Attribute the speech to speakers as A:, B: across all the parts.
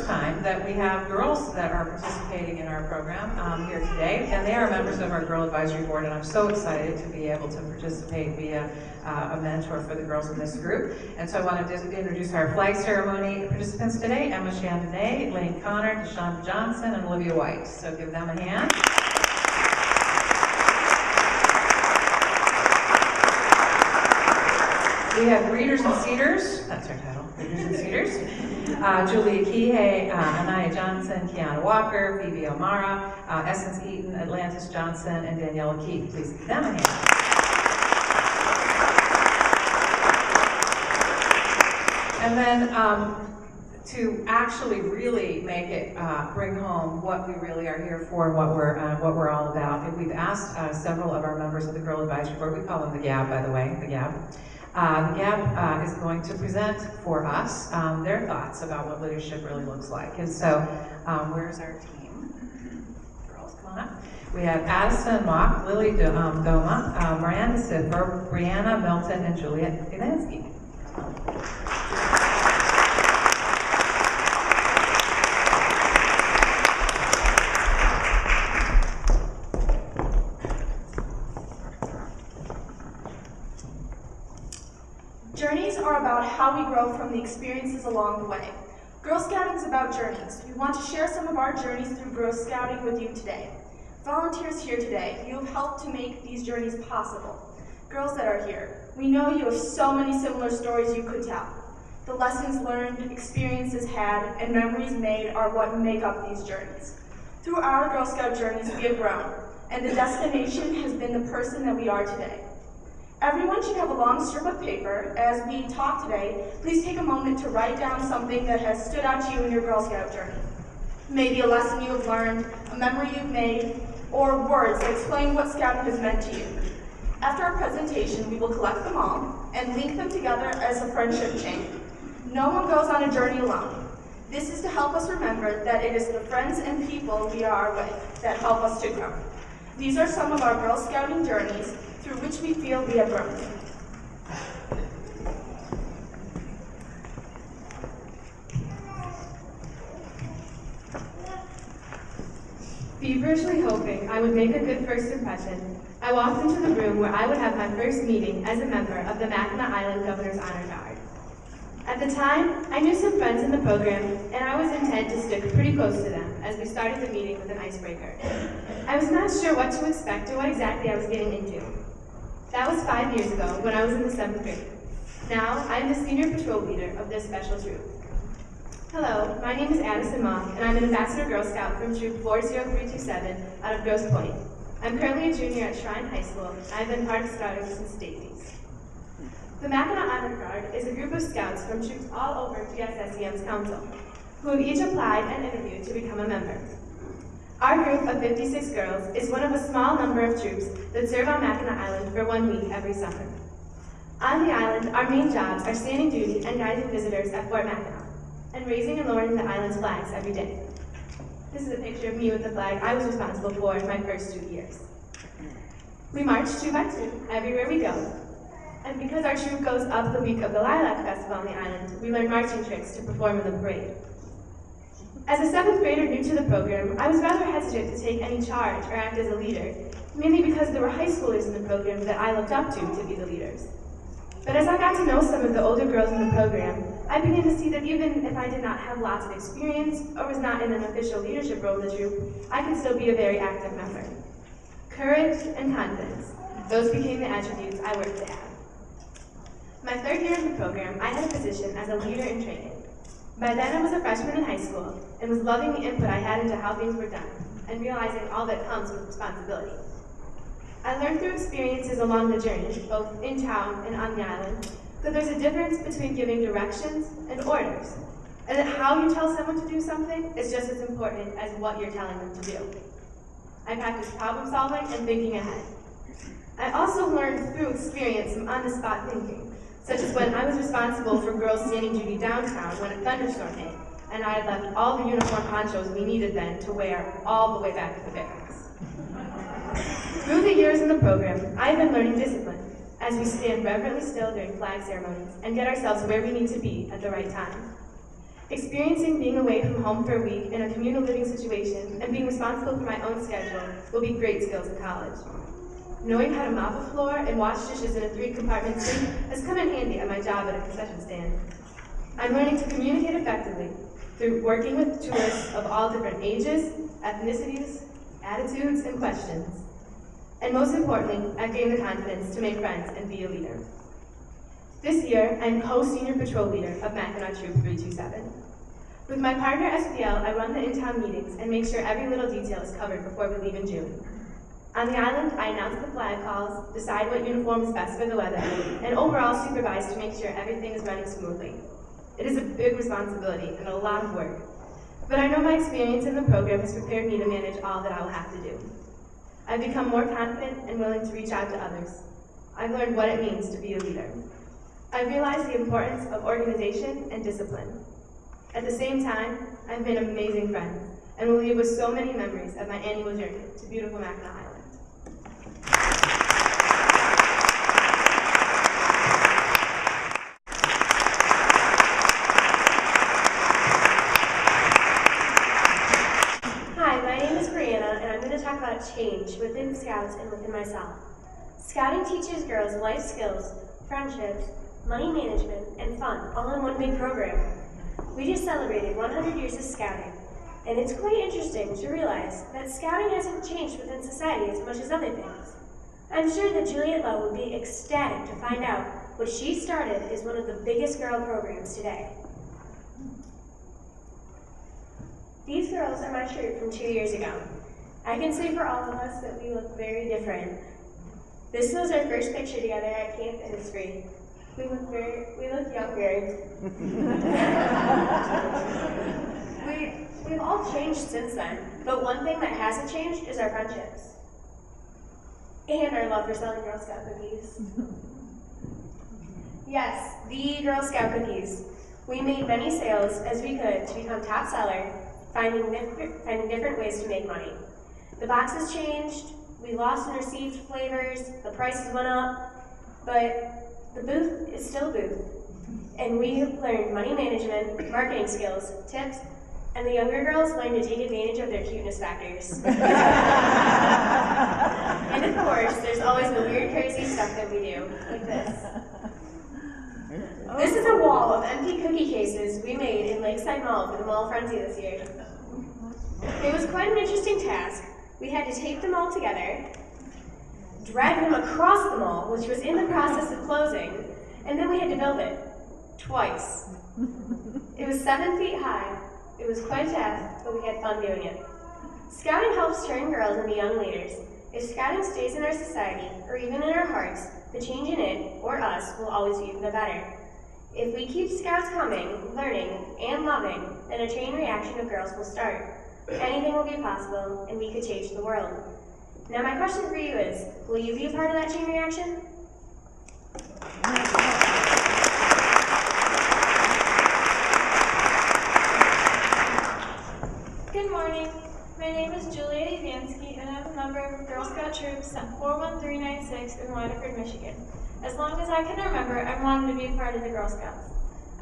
A: first time that we have girls that are participating in our program here today, and they are members of our Girl Advisory Board, and I'm so excited to be able to participate, be a mentor for the girls in this group. And so I want to introduce our flag ceremony participants today: Emma Chandonnet, Lane Connor, Deshawn Johnson, and Olivia White. So give them a hand. We have Readers and Cedars, that's our title, Readers and Cedars. Julia Kihei, Anaya Johnson, Kiana Walker, Phoebe O'Mara, Essence Eaton, Atlantis Johnson, and Daniela Keith. Please give them a hand. And then to actually really make it bring home what we really are here for and what we're all about, and we've asked several of our members of the Girl Advisory Board, we call them the GAB, by the way, the GAB. The GAB is going to present for us their thoughts about what leadership really looks like. And so, where's our team? Girls, come on up. We have Addison Mock, Lily Doma, Miranda Siffer, Brianna Milton, and Juliet Ilansky.
B: Journeys are about how we grow from the experiences along the way. Girl Scouting is about journeys. We want to share some of our journeys through Girl Scouting with you today. Volunteers here today, you have helped to make these journeys possible. Girls that are here, we know you have so many similar stories you could tell. The lessons learned, experiences had, and memories made are what make up these journeys. Through our Girl Scout journeys, we have grown, and the destination has been the person that we are today. Everyone should have a long strip of paper. As we talk today, please take a moment to write down something that has stood out to you in your Girl Scout journey. Maybe a lesson you have learned, a memory you've made, or words that explain what Scouting has meant to you. After our presentation, we will collect them all and link them together as a friendship chain. No one goes on a journey alone. This is to help us remember that it is the friends and people we are with that help us to grow. These are some of our Girl Scouting journeys through which we feel we have grown.
C: Feverishly hoping I would make a good first impression, I walked into the room where I would have my first meeting as a member of the Mackinac Island Governor's Honor Guard. At the time, I knew some friends in the program, and I was intent to stick pretty close to them as we started the meeting with an icebreaker. I was not sure what to expect or what exactly I was getting into. That was 5 years ago when I was in the 7th grade. Now, I am the senior patrol leader of this special troop. Hello, my name is Addison Mock, and I'm an Ambassador Girl Scout from Troop 40327 out of Grosse Pointe. I'm currently a junior at Shrine High School, and I've been part of Scouting since the 80s. The Mackinac Island Guard is a group of scouts from troops all over GSSEM's council, who have each applied and interviewed to become a member. Our group of 56 girls is one of a small number of troops that serve on Mackinac Island for 1 week every summer. On the island, our main jobs are standing duty and guiding visitors at Fort Mackinac, and raising and lowering the island's flags every day. This is a picture of me with the flag I was responsible for in my first 2 years. We march 2 by 2 everywhere we go, and because our troop goes up the week of the Lilac Festival on the island, we learn marching tricks to perform in the parade. As a 7th grader new to the program, I was rather hesitant to take any charge or act as a leader, mainly because there were high schoolers in the program that I looked up to be the leaders. But as I got to know some of the older girls in the program, I began to see that even if I did not have lots of experience or was not in an official leadership role in the troop, I could still be a very active member. Courage and confidence, those became the attributes I worked to add. My 3rd year in the program, I had a position as a leader in training. By then, I was a freshman in high school and was loving the input I had into how things were done and realizing all that comes with responsibility. I learned through experiences along the journey, both in town and on the island, that there's a difference between giving directions and orders, and that how you tell someone to do something is just as important as what you're telling them to do. I practiced problem solving and thinking ahead. I also learned through experience some on-the-spot thinking, such as when I was responsible for girls standing duty downtown when a thunderstorm hit, and I had left all the uniform ponchos we needed then to wear all the way back to the barracks. Through the years in the program, I have been learning discipline as we stand reverently still during flag ceremonies and get ourselves where we need to be at the right time. Experiencing being away from home for a week in a communal living situation and being responsible for my own schedule will be great skills in college. Knowing how to mop a floor and wash dishes in a 3-compartment sink has come in handy at my job at a concession stand. I'm learning to communicate effectively through working with tourists of all different ages, ethnicities, attitudes, and questions. And most importantly, I've gained the confidence to make friends and be a leader. This year, I'm co-senior patrol leader of Mackinac Troop 327. With my partner SPL, I run the in-town meetings and make sure every little detail is covered before we leave in June. On the island, I announce the flag calls, decide what uniform is best for the weather, and overall supervise to make sure everything is running smoothly. It is a big responsibility and a lot of work, but I know my experience in the program has prepared me to manage all that I will have to do. I've become more confident and willing to reach out to others. I've learned what it means to be a leader. I've realized the importance of organization and discipline. At the same time, I've made amazing friends and will leave with so many memories of my annual journey to beautiful Mackinac Island.
D: Hi, my name is Brianna, and I'm going to talk about change within Scouts and within myself. Scouting teaches girls life skills, friendships, money management, and fun, all in one big program. We just celebrated 100 years of Scouting, and it's quite interesting to realize that Scouting hasn't changed within society as much as other things. I'm sure that Juliet Lowe would be ecstatic to find out what she started is one of the biggest girl programs today. These girls are my shirt from 2 years ago. I can say for all of us that we look very different. This was our first picture together at camp, and it's free. We look younger. We've all changed since then, but one thing that hasn't changed is our friendships. And our love for selling Girl Scout cookies. Yes, the Girl Scout cookies. We made many sales as we could to become top seller, finding different ways to make money. The boxes changed, we lost and received flavors, the prices went up, but the booth is still a booth. And we learned money management, marketing skills, tips, and the younger girls learned to take advantage of their cuteness factors. And of course, there's always the weird, crazy stuff that we do, like this. This is a wall of empty cookie cases we made in Lakeside Mall for the Mall Frenzy this year. It was quite an interesting task. We had to tape them all together, drag them across the mall, which was in the process of closing, and then we had to build it twice. It was 7 feet high. It was quite a task, but we had fun doing it. Scouting helps turn girls into young leaders. If Scouting stays in our society, or even in our hearts, the change in it, or us, will always be for the better. If we keep Scouts coming, learning, and loving, then a chain reaction of girls will start. Anything will be possible, and we could change the world. Now my question for you is, will you be a part of that chain reaction?
E: Good morning. My name is Julia Ivansky, and I'm a member of Girl Scout Troop 41396 in Waterford, Michigan. As long as I can remember, I wanted to be a part of the Girl Scouts.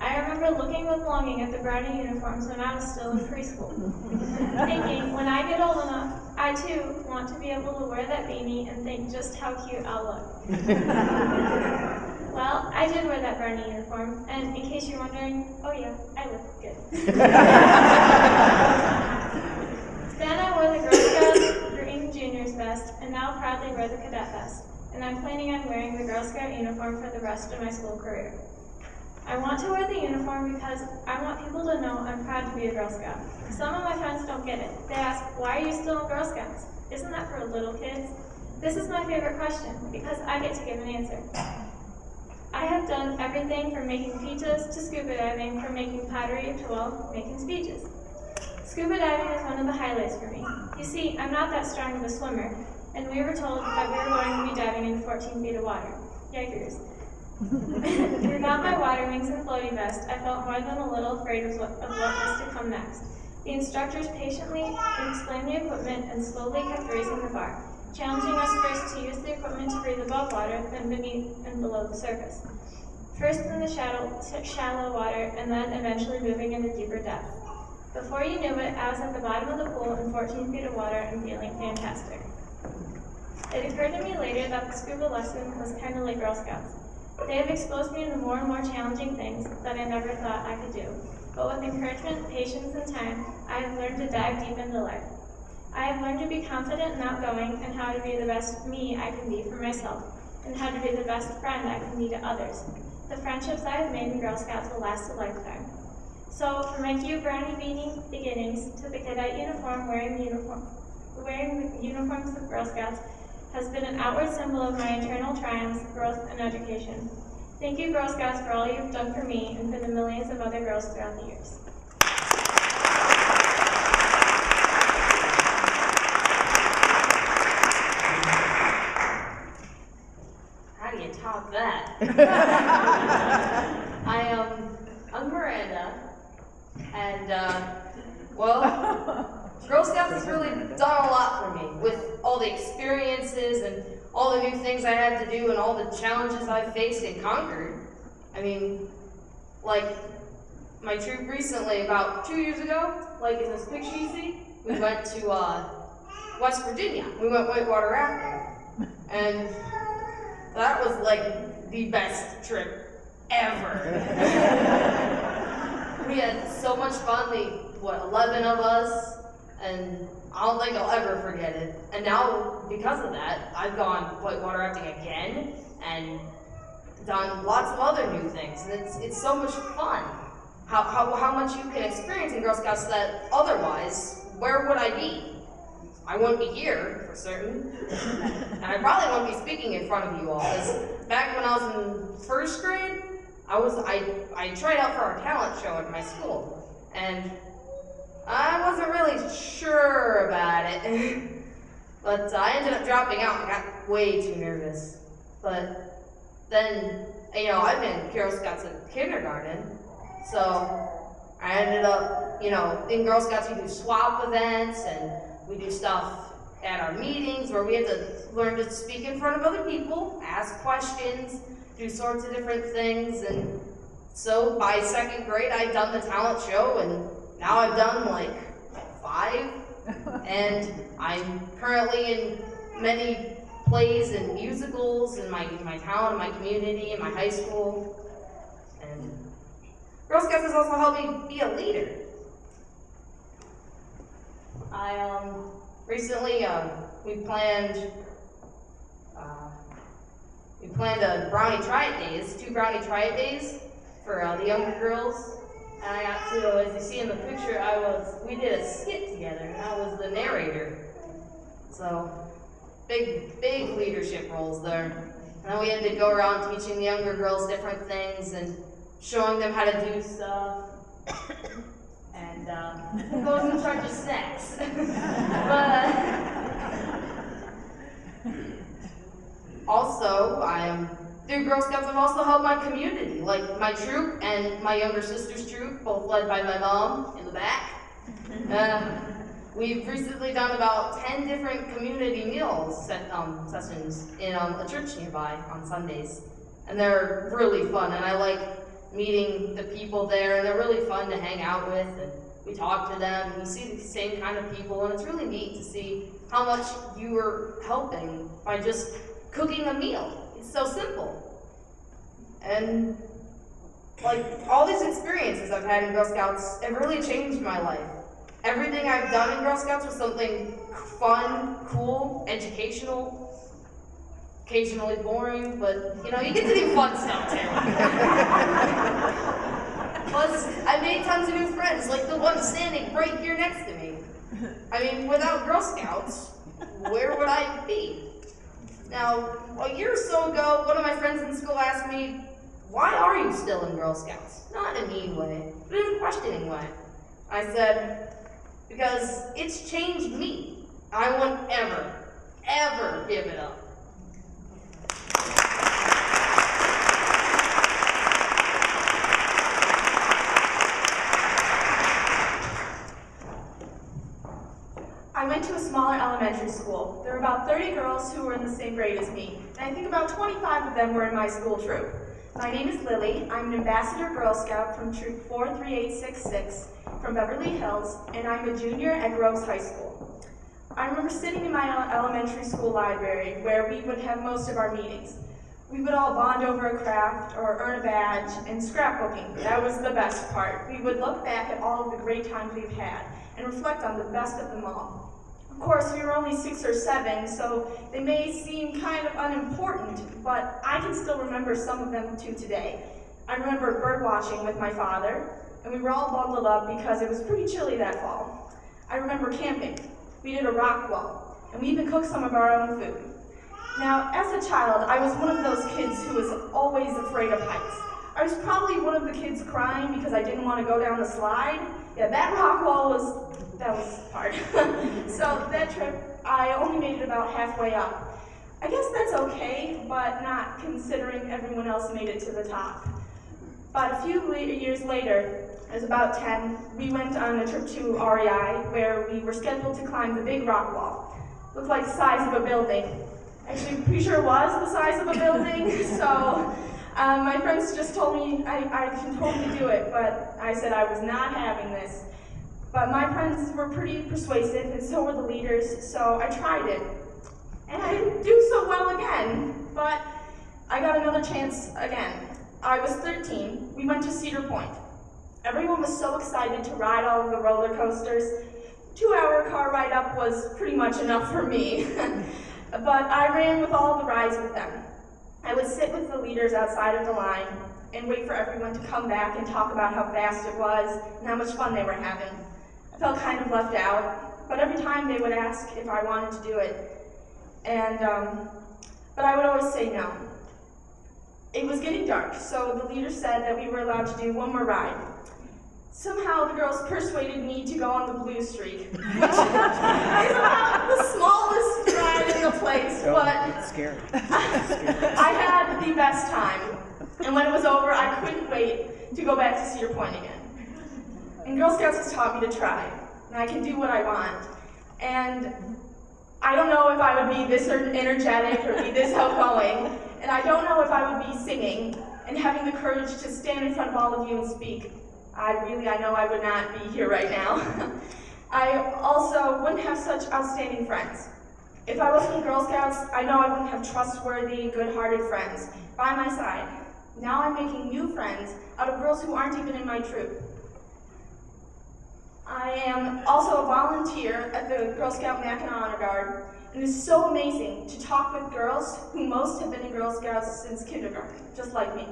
E: I remember looking with longing at the brownie uniforms when I was still in preschool, thinking, when I get old enough, I too want to be able to wear that beanie and think just how cute I'll look. Well, I did wear that brownie uniform, and in case you're wondering, oh yeah, I look good. Then I wore the Girl Scout Green Juniors vest, and now proudly wear the Cadet vest, and I'm planning on wearing the Girl Scout uniform for the rest of my school career. I want to wear the uniform because I want people to know I'm proud to be a Girl Scout. Some of my friends don't get it. They ask, why are you still in Girl Scouts? Isn't that for little kids? This is my favorite question because I get to give an answer. I have done everything from making pizzas to scuba diving, from making pottery to, well, making speeches. Scuba diving is one of the highlights for me. You see, I'm not that strong of a swimmer, and we were told that we were going to be diving in 14 feet of water. Yikers. Without my water wings and floaty vest, I felt more than a little afraid of what was to come next. The instructors patiently explained the equipment and slowly kept raising the bar, challenging us first to use the equipment to breathe above water, then beneath and below the surface. First in the shallow water, and then eventually moving into deeper depths. Before you knew it, I was at the bottom of the pool in 14 feet of water and feeling fantastic. It occurred to me later that the scuba lesson was kind of like Girl Scouts. They have exposed me to more and more challenging things that I never thought I could do. But with encouragement, patience, and time, I have learned to dive deep into life. I have learned to be confident and outgoing, and how to be the best me I can be for myself, and how to be the best friend I can be to others. The friendships I have made in Girl Scouts will last a lifetime. So, from my cute brownie beginnings to the cadet uniform, wearing the uniforms of Girl Scouts has been an outward symbol of my internal triumphs, growth, and education. Thank you, Girl Scouts, for all you've done for me and for the millions of other girls throughout the years.
F: How do you top that? I'm Miranda, and well, Girl Scouts has really done a lot for me with all the experiences and all the new things I had to do and all the challenges I've faced and conquered. I mean, like my troop recently, about 2 years ago, like in this picture you see, we went to West Virginia. We went whitewater rafting, and that was like the best trip ever. We had so much fun, 11 of us, and I don't think I'll ever forget it. And now, because of that, I've gone whitewater rafting again, and done lots of other new things, and it's so much fun. How much you can experience in Girl Scouts that otherwise, where would I be? I wouldn't be here, for certain, and I probably won't be speaking in front of you all, because back when I was in first grade, I tried out for our talent show at my school, and I wasn't really sure about it, but I ended up dropping out and got way too nervous. But then, I've been in Girl Scouts in kindergarten, so I ended up, in Girl Scouts we do swap events, and we do stuff at our meetings where we have to learn to speak in front of other people, ask questions, do sorts of different things. And so by second grade, I'd done the talent show, and now I've done like 5. And I'm currently in many plays and musicals in my town, in my community, in my high school. And Girl Scouts has also helped me be a leader. Recently, we planned a brownie try-it days, 2 brownie try-it days for the younger girls. And I got to, as you see in the picture, we did a skit together, and I was the narrator. So, big leadership roles there. And then we had to go around teaching the younger girls different things and showing them how to do stuff. And who goes in charge of snacks? Also, through Girl Scouts, I've also helped my community, like my troop and my younger sister's troop, both led by my mom in the back. We've recently done about 10 different community meals sessions in a church nearby on Sundays. And they're really fun, and I like meeting the people there, and they're really fun to hang out with, and we talk to them, and you see the same kind of people, and it's really neat to see how much you are helping by just cooking a meal. It's so simple. And like all these experiences I've had in Girl Scouts have really changed my life. Everything I've done in Girl Scouts was something fun, cool, educational, occasionally boring, but you get to do fun stuff too. Plus, I made tons of new friends, like the one standing right here next to me. I mean, without Girl Scouts, where would I be? Now, a year or so ago, one of my friends in school asked me, "Why are you still in Girl Scouts?" Not in a mean way, but in a questioning way. I said, "Because it's changed me. I won't ever give it up."
B: I went to a smaller elementary school. There were about 30 girls who were in the same grade as me, and I think about 25 of them were in my school troop. My name is Lily. I'm an Ambassador Girl Scout from Troop 43866 from Beverly Hills, and I'm a junior at Groves High School. I remember sitting in my elementary school library where we would have most of our meetings. We would all bond over a craft or earn a badge, and scrapbooking, that was the best part. We would look back at all of the great times we've had and reflect on the best of them all. Of course, we were only 6 or 7, so they may seem kind of unimportant, but I can still remember some of them to today. I remember bird watching with my father, and we were all bundled up because it was pretty chilly that fall. I remember camping. We did a rock wall, and we even cooked some of our own food. Now, as a child, I was one of those kids who was always afraid of heights. I was probably one of the kids crying because I didn't want to go down the slide. Yeah, that rock wall was hard. So that trip, I only made it about halfway up. I guess that's okay, but not considering everyone else made it to the top. But a few years later, I was about 10, we went on a trip to REI where we were scheduled to climb the big rock wall. Looked like the size of a building. Actually, I'm pretty sure it was the size of a building, so my friends just told me I can totally do it, but I said I was not having this. But my friends were pretty persuasive, and so were the leaders, so I tried it. And I didn't do so well again, but I got another chance again. I was 13. We went to Cedar Point. Everyone was so excited to ride all of the roller coasters. 2-hour car ride up was pretty much enough for me. But I ran with all the rides with them. I would sit with the leaders outside of the line and wait for everyone to come back and talk about how fast it was and how much fun they were having. I felt kind of left out, but every time they would ask if I wanted to do it, but I would always say no. It was getting dark, so the leader said that we were allowed to do one more ride. Somehow the girls persuaded me to go on the Blue Streak, which is about the smallest ride in the place, but
G: It's scary.
B: I had the best time. And when it was over, I couldn't wait to go back to Cedar Point again. And Girl Scouts has taught me to try, and I can do what I want. And I don't know if I would be this energetic or be this outgoing, and I don't know if I would be singing and having the courage to stand in front of all of you and speak. I know I would not be here right now. I also wouldn't have such outstanding friends. If I wasn't in Girl Scouts, I know I wouldn't have trustworthy, good-hearted friends by my side. Now I'm making new friends out of girls who aren't even in my troop. I am also a volunteer at the Girl Scout Mackinac Honor Guard, and it's so amazing to talk with girls who most have been in Girl Scouts since kindergarten, just like me.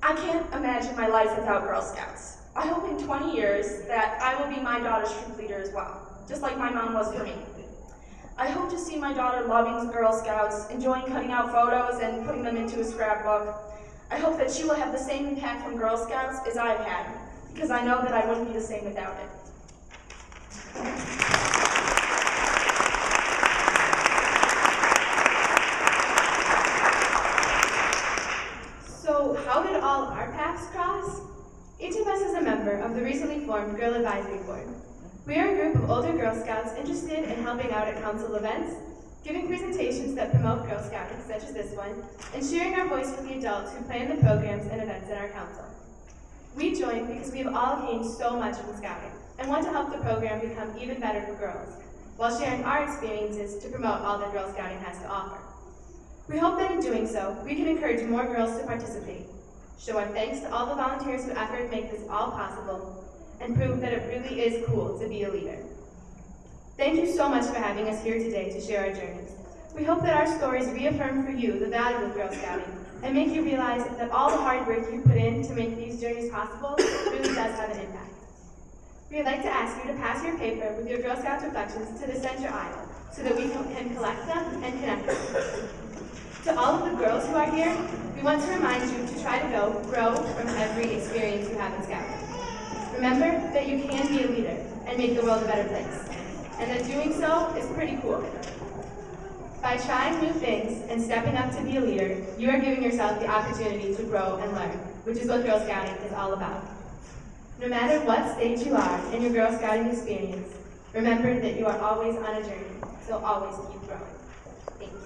B: I can't imagine my life without Girl Scouts. I hope in 20 years that I will be my daughter's troop leader as well, just like my mom was for me. I hope to see my daughter loving Girl Scouts, enjoying cutting out photos and putting them into a scrapbook. I hope that she will have the same impact from Girl Scouts as I've had, because I know that I wouldn't be the same without it.
C: So how did all our paths cross? Each of us is a member of the recently formed Girl Advisory Board. We are a group of older Girl Scouts interested in helping out at council events, giving presentations that promote Girl Scouting, such as this one, and sharing our voice with the adults who plan the programs and events in our council. We joined because we have all gained so much from Scouting and want to help the program become even better for girls, while sharing our experiences to promote all that Girl Scouting has to offer. We hope that in doing so, we can encourage more girls to participate, show our thanks to all the volunteers whose efforts make this all possible, and prove that it really is cool to be a leader. Thank you so much for having us here today to share our journeys. We hope that our stories reaffirm for you the value of Girl Scouting and make you realize that all the hard work you put in to make these journeys possible really does have an impact. We would like to ask you to pass your paper with your Girl Scouts reflections to the center aisle so that we can collect them and connect them. To all of the girls who are here, we want to remind you to try to grow from every experience you have in Scouting. Remember that you can be a leader and make the world a better place, and that doing so is pretty cool. By trying new things and stepping up to be a leader, you are giving yourself the opportunity to grow and learn, which is what Girl Scouting is all about. No matter what stage you are in your Girl Scouting experience, remember that you are always on a journey, so always keep growing. Thank you.